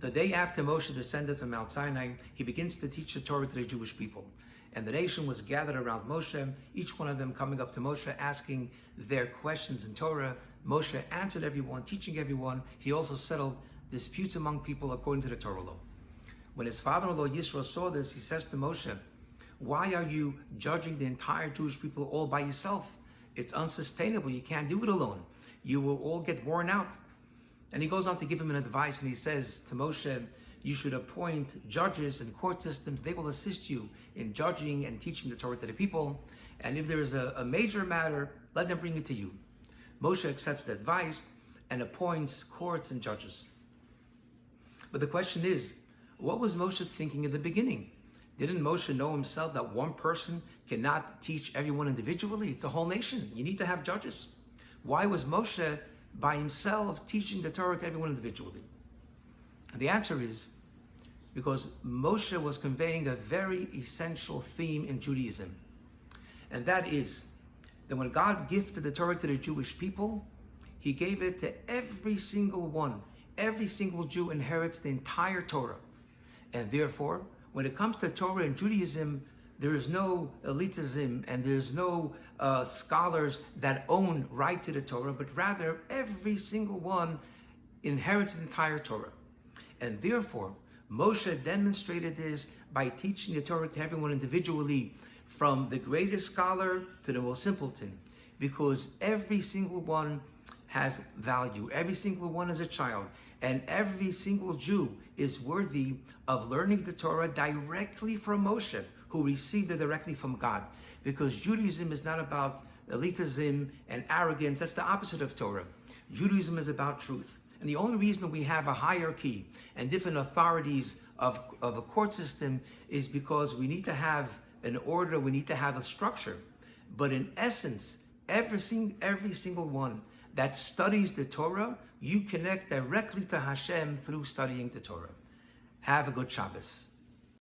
The day after Moshe descended from Mount Sinai, he begins to teach the Torah to the Jewish people. And the nation was gathered around Moshe, each one of them coming up to Moshe, asking their questions in Torah. Moshe answered everyone, teaching everyone. He also settled disputes among people according to the Torah law. When his father-in-law Yisro saw this, he says to Moshe, "Why are you judging the entire Jewish people all by yourself? It's unsustainable. You can't do it alone. You will all get worn out." And he goes on to give him an advice, and he says to Moshe, "You should appoint judges and court systems. They will assist you in judging and teaching the Torah to the people. And if there is a major matter, let them bring it to you." Moshe accepts the advice and appoints courts and judges. But the question is, what was Moshe thinking in the beginning? Didn't Moshe know himself that one person cannot teach everyone individually? It's a whole nation. You need to have judges. Why was Moshe by himself teaching the Torah to everyone individually? And the answer is because Moshe was conveying a very essential theme in Judaism. And that is that when God gifted the Torah to the Jewish people, he gave it to every single one. Every single Jew inherits the entire Torah. And therefore, when it comes to Torah and Judaism, there is no elitism and there's no scholars that own right to the Torah, but rather every single one inherits the entire Torah. And therefore, Moshe demonstrated this by teaching the Torah to everyone individually, from the greatest scholar to the most simpleton, because every single one has value. Every single one is a child, and every single Jew is worthy of learning the Torah directly from Moshe, who received it directly from God. Because Judaism is not about elitism and arrogance. That's the opposite of Torah. Judaism is about truth. And the only reason we have a hierarchy and different authorities of a court system is because we need to have an order, we need to have a structure. But in essence, every single one that studies the Torah, you connect directly to Hashem through studying the Torah. Have a good Shabbos.